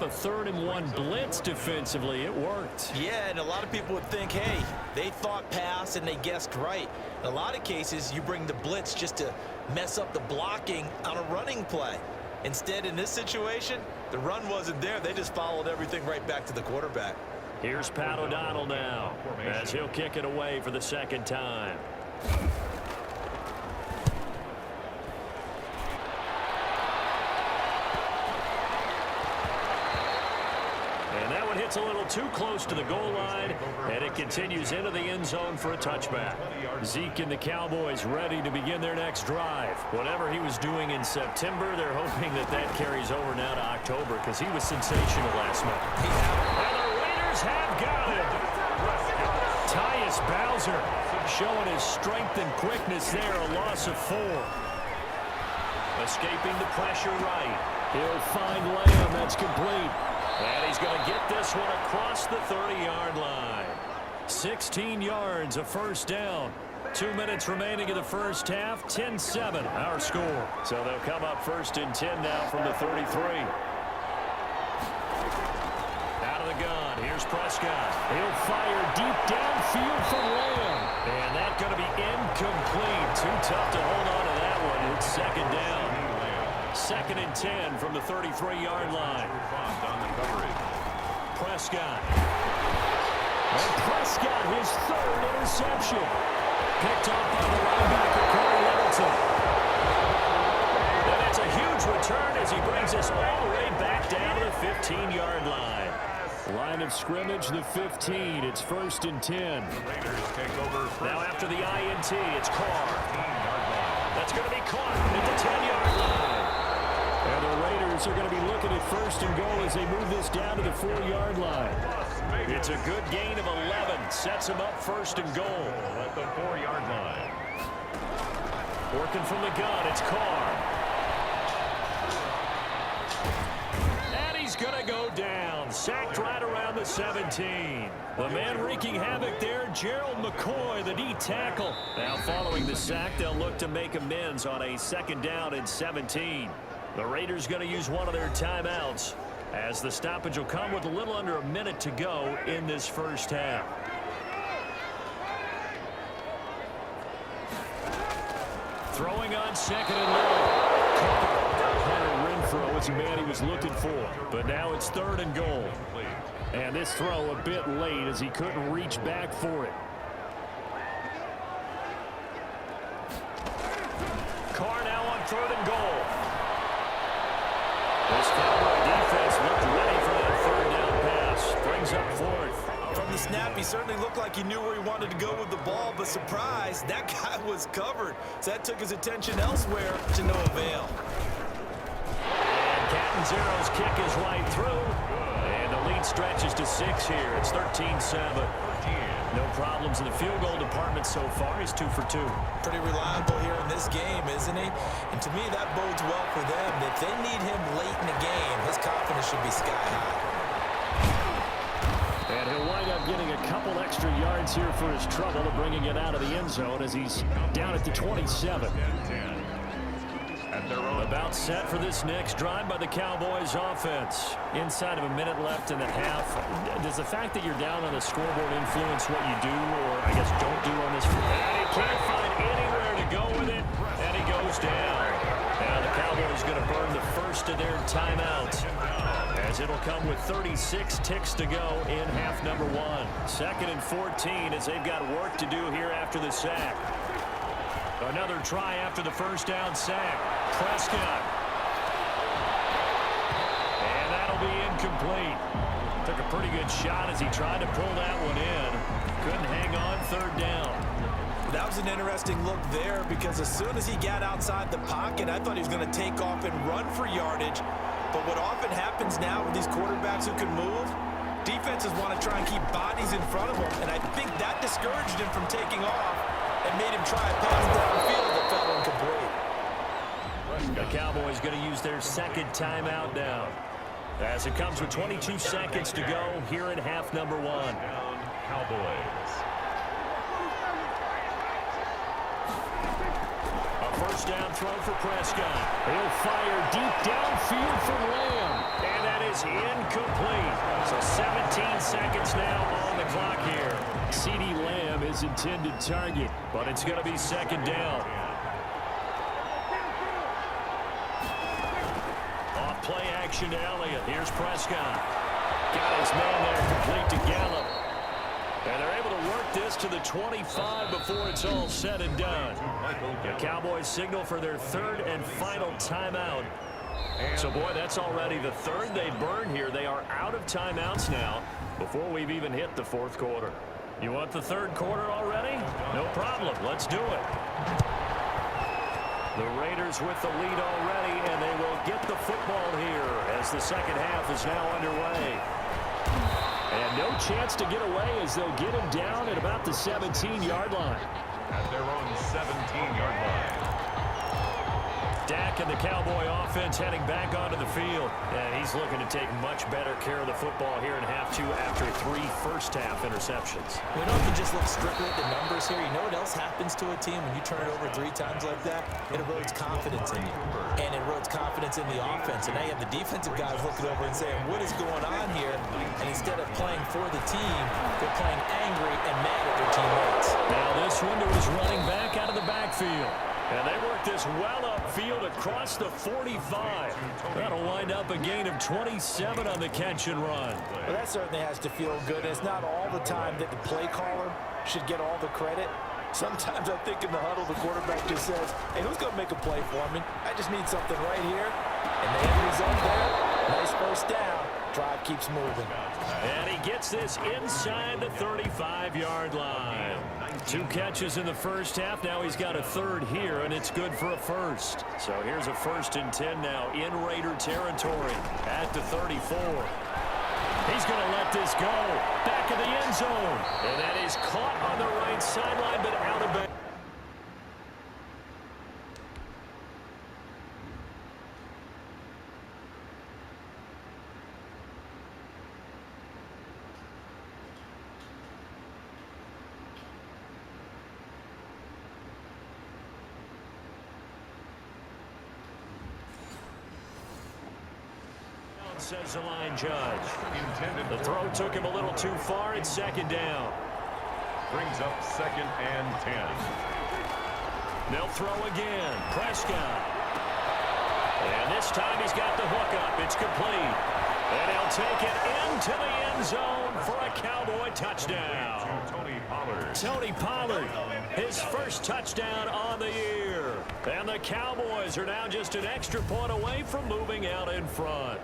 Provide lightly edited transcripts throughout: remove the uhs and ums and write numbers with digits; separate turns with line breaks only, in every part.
a 3rd-and-1 blitz defensively. It worked.
Yeah, and a lot of people would think, hey, they thought pass and they guessed right. In a lot of cases, you bring the blitz just to mess up the blocking on a running play. Instead, in this situation, the run wasn't there. They just followed everything right back to the quarterback.
Here's Pat O'Donnell now as he'll kick it away for the 2nd time. And that one hits a little too close to the goal line, and it continues into the end zone for a touchback. Zeke and the Cowboys ready to begin their next drive. Whatever he was doing in September, they're hoping that that carries over now to October because he was sensational last month. And the Raiders have got him. Tyus Bowser showing his strength and quickness there, a loss of 4. Escaping the pressure right. He'll find Lamb. That's complete. And he's going to get this one across the 30-yard line. 16 yards, a first down. 2 minutes remaining in the first half. 10-7, our score. So they'll come up 1st and 10 now from the 33. Out of the gun, here's Prescott. He'll fire deep downfield from Lamb. And that's going to be incomplete. Too tough to hold on to that one. It's 2nd down. 2nd and 10 from the 33-yard line. Prescott. And Prescott, his 3rd interception. Picked off by the linebacker, Corey Littleton. And that's a huge return as he brings us all the way back down to the 15-yard line. Line of scrimmage, the 15. It's 1st and 10. Now after the INT, it's Carr. That's going to be caught at the 10-yard line. And the Raiders are going to be looking at 1st and goal as they move this down to the 4-yard line. It's a good gain of 11. Sets them up 1st and goal. At the 4-yard line. Working from the gun, it's Carr. And he's going to go down. Sacked right around the 17. The man wreaking havoc there, Gerald McCoy, the D tackle. Now following the sack, they'll look to make amends on a 2nd down and 17. The Raiders going to use one of their timeouts as the stoppage will come with a little under a minute to go in this first half. Throwing on 2nd and long. Hunter Renfrow was the man he was looking for, but now it's 3rd and goal. And this throw a bit late as he couldn't reach back for it. Carr now on 3rd and goal. This Cowboy defense looked ready for that 3rd down pass. Brings up 4th.
From the snap, he certainly looked like he knew where he wanted to go with the ball, but surprise, that guy was covered. So that took his attention elsewhere to no avail.
And Catanzaro's kick is right through. And the lead stretches to 6 here. It's 13-7. No problems in the field goal department so far. He's 2 for 2.
Pretty reliable here in this game, isn't he? And to me, that bodes well for them. If they need him late in the game, his confidence should be sky high.
And he'll wind up getting a couple extra yards here for his trouble of bringing it out of the end zone as he's down at the 27. About set for this next drive by the Cowboys offense. Inside of a minute left in the half. Does the fact that you're down on the scoreboard influence what you do, or I guess don't do on this? And he can't find anywhere to go with it, and he goes down. Now the Cowboys going to burn the first of their timeouts, as it'll come with 36 ticks to go in half number 1. 2nd and 14 as they've got work to do here after the sack. Another try after the first down sack. Prescott. And that'll be incomplete. Took a pretty good shot as he tried to pull that one in. Couldn't hang on 3rd down.
That was an interesting look there because as soon as he got outside the pocket, I thought he was going to take off and run for yardage. But what often happens now with these quarterbacks who can move, defenses want to try and keep bodies in front of them. And I think that discouraged him from taking off and made him try a pass downfield that fell incomplete.
The Cowboys going to use their 2nd timeout now, as it comes with 22 seconds to go here in half number 1. Cowboys. A first down throw for Prescott. He'll fire deep downfield for Lamb. And that is incomplete. So 17 seconds now on the clock here. CeeDee Lamb is intended target, but it's going to be second down. Off play action to Elliott. Here's Prescott. Got his man there, complete to Gallup. And they're able to work this to the 25 before it's all said and done. The Cowboys signal for their third and final timeout. So, boy, that's already the third they burn here. They are out of timeouts now before we've even hit the fourth quarter. You want the third quarter already? No problem. Let's do it. The Raiders with the lead already, and they will get the football here as the second half is now underway. And no chance to get away as they'll get him down at about the 17-yard line.
At their own 17-yard line.
Dak and the Cowboy offense heading back onto the field. And he's looking to take much better care of the football here in half two after 3 first-half interceptions.
We don't have to just look strictly at the numbers here. You know what else happens to a team when you turn it over 3 times like that? It erodes confidence in you. And it erodes confidence in the offense. And now you have the defensive guys looking over and saying, what is going on here? And instead of playing for the team, they're playing angry and mad at their teammates.
Now this window is running back out of the backfield. And they work this well upfield across the 45. That'll wind up a gain of 27 on the catch and run.
Well, that certainly has to feel good. It's not all the time that the play caller should get all the credit. Sometimes I think in the huddle, the quarterback just says, hey, who's going to make a play for me? I just need something right here. And the end result there, nice first down. Drive keeps moving.
And he gets this inside the 35-yard line. 2 catches in the first half. Now he's got a third here, and it's good for a first. So here's a 1st and 10 now in Raider territory at the 34. He's going to let this go. Back of the end zone. And that is caught on the right sideline, but out of bounds. Says the line judge. The throw took him a little too far. It's second down.
Brings up 2nd and 10.
They'll throw again. Prescott. And this time he's got the hook up. It's complete. And he'll take it into the end zone for a Cowboy touchdown.
Tony Pollard.
Tony Pollard, his first touchdown on the year. And the Cowboys are now just an extra point away from moving out in front.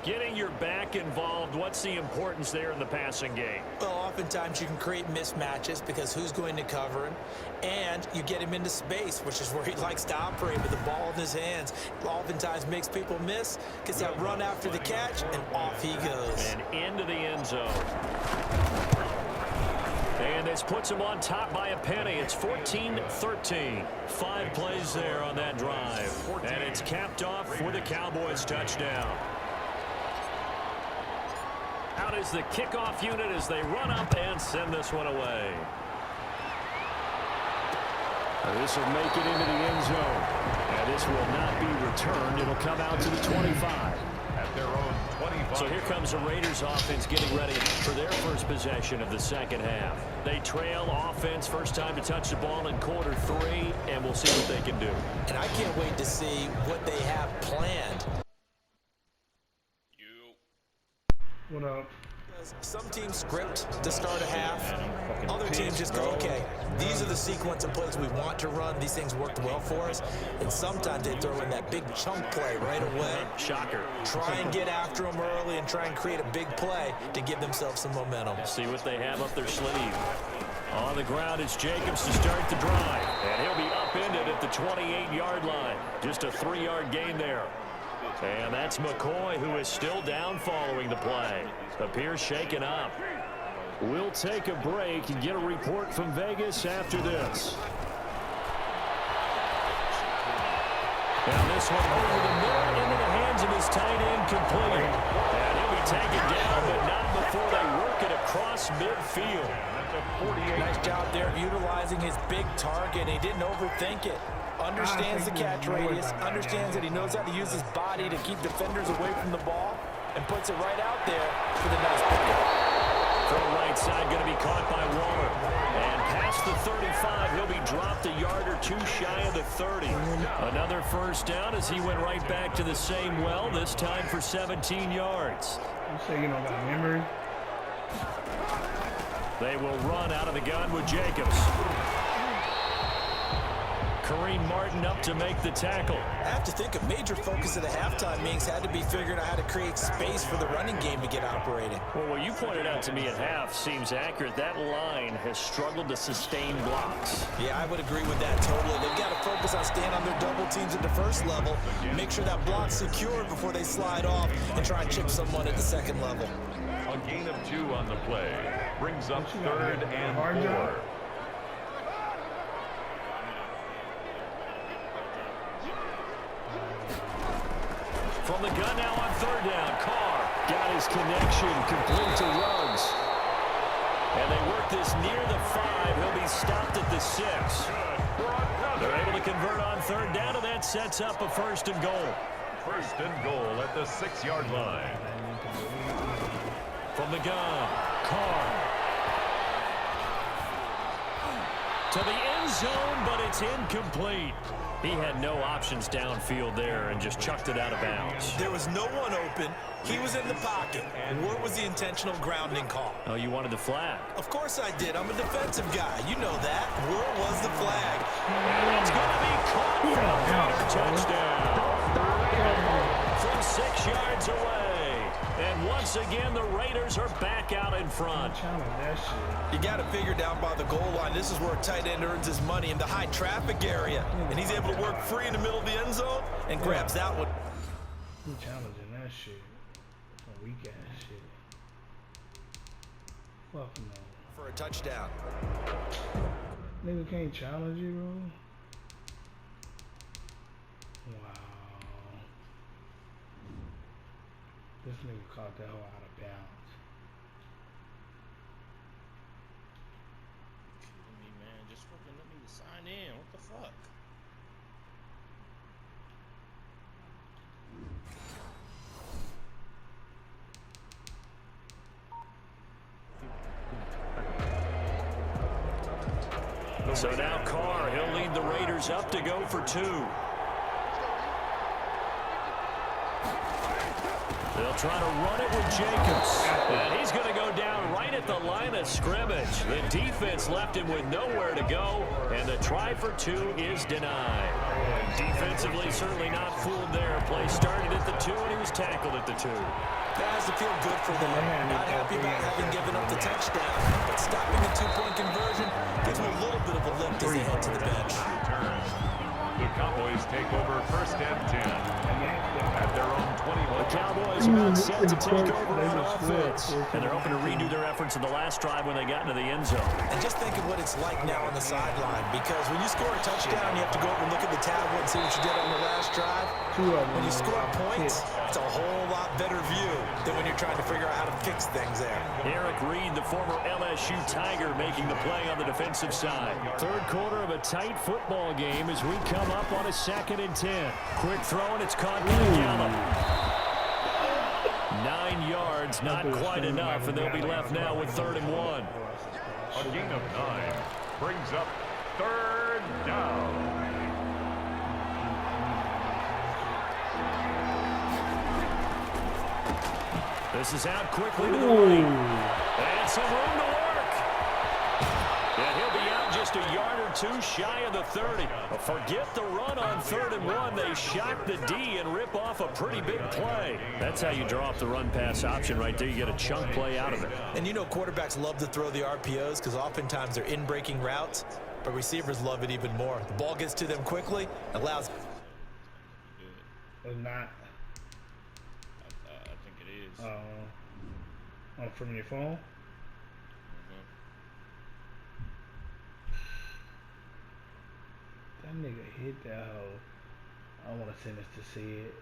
Getting your back involved, what's the importance there in the passing game?
Well, oftentimes you can create mismatches because who's going to cover him? And you get him into space, which is where he likes to operate with the ball in his hands. Oftentimes makes people miss, gets that run after the catch, and off he goes.
And into the end zone. And this puts him on top by a penny. It's 14-13. 5 plays there on that drive. And it's capped off with a Cowboys touchdown. Out is the kickoff unit as they run up and send this one away. This will make it into the end zone. And this will not be returned. It'll come out to the 25.
At their own 25.
So here comes the Raiders offense getting ready for their first possession of the second half. They trail offense, first time to touch the ball in quarter 3, and we'll see what they can do.
And I can't wait to see what they have planned.
What up?
Some teams script to start a half. Other teams just go, okay, these are the sequence of plays we want to run. These things worked well for us. And sometimes they throw in that big chunk play right away.
Shocker.
Try and get after them early and try and create a big play to give themselves some momentum.
See what they have up their sleeve. On the ground, it's Jacobs to start the drive. And he'll be upended at the 28-yard line. Just a 3-yard gain there. And that's McCoy, who is still down following the play. Appears shaken up. We'll take a break and get a report from Vegas after this. Now this one over the middle into the hands of his tight end, complete. And he'll be taken down, but not before they work it across midfield.
Nice job there of utilizing his big target. He didn't overthink it. Understands the catch radius, understands that he knows how to use his body to keep defenders away from the ball, and puts it right out there for the nice pickup.
From the right side, going to be caught by Waller. And past the 35, he'll be dropped a yard or two shy of the 30. Another first down as he went right back to the same well, this time for 17 yards.
You say you don't got memory?
They will run out of the gun with Jacobs. Kareem Martin up to make the tackle.
I have to think a major focus of the halftime meetings had to be figuring out how to create space for the running game to get operating.
Well, what you pointed out to me at half seems accurate. That line has struggled to sustain blocks.
Yeah, I would agree with that totally. They've got to focus on staying on their double teams at the first level, make sure that block's secure before they slide off, and try and chip someone at the second level.
A gain of 2 on the play. Brings up 3rd and 4.
From the gun now on 3rd down. Carr got his connection, complete to Ruggs. And they work this near the 5. He'll be stopped at the 6. They're able to convert on 3rd down, and that sets up a 1st and goal.
1st and goal at the 6-yard line.
From the gun, Carr. To the end zone, but it's incomplete. He had no options downfield there and just chucked it out of bounds.
There was no one open. He was in the pocket. And where was the intentional grounding call?
Oh, you wanted the flag.
Of course I did. I'm a defensive guy. You know that. Where was the flag?
And it's going to be caught for a touchdown. From 6 yards away. And once again, the Raiders are back out in front.
You got to figure down by the goal line. This is where a tight end earns his money in the high traffic area. And he's able to work free in the middle of the end zone and grabs that one.
You challenging that shit. A weak ass shit. Fuck no.
For a touchdown.
Nigga can't challenge you, bro. Wow. This nigga caught that hole out of bounds.
Me, man, just fucking let me sign in. What the fuck?
So now Carr, he'll lead the Raiders up to go for 2. They'll try to run it with Jacobs. And he's going to go down right at the line of scrimmage. The defense left him with nowhere to go, and the try for 2 is denied. Defensively, certainly not fooled there. Play started at the 2, and he was tackled at the 2.
That has to feel good for them. Not happy about having given up the touchdown, but stopping the 2-point conversion gives them a little bit of a lift as they head to the bench.
The Cowboys take over 1st and 10 at their own 21.
The Cowboys about set to take over on offense. And they're hoping to redo their efforts in the last drive when they got into the end zone.
And just think of what it's like now on the sideline, because when you score a touchdown, you have to go over and look at the tablet and see what you did on the last drive. When you score points, it's a whole lot better view than when you're trying to figure out how to fix things there.
Eric Reed, the former LSU Tiger, making the play on the defensive side. 3rd quarter of a tight football game as we come up on a 2nd and 10. Quick throw, and it's caught by Gallup. 9 yards, not quite enough, and they'll be left now with 3rd and 1.
A gain of 9 brings up 3rd down.
This is out quickly to the right. And some room to work. And he'll be out just a yard or 2 shy of the 30. Forget the run on 3rd and 1. They shock the D and rip off a pretty big play. That's how you draw up the run-pass option right there. You get a chunk play out of it.
And you know quarterbacks love to throw the RPOs because oftentimes they're in-breaking routes, but receivers love it even more. The ball gets to them quickly, allows...
Or not.
I think it is.
From your phone? That nigga hit that hoe. I want to send this to see it.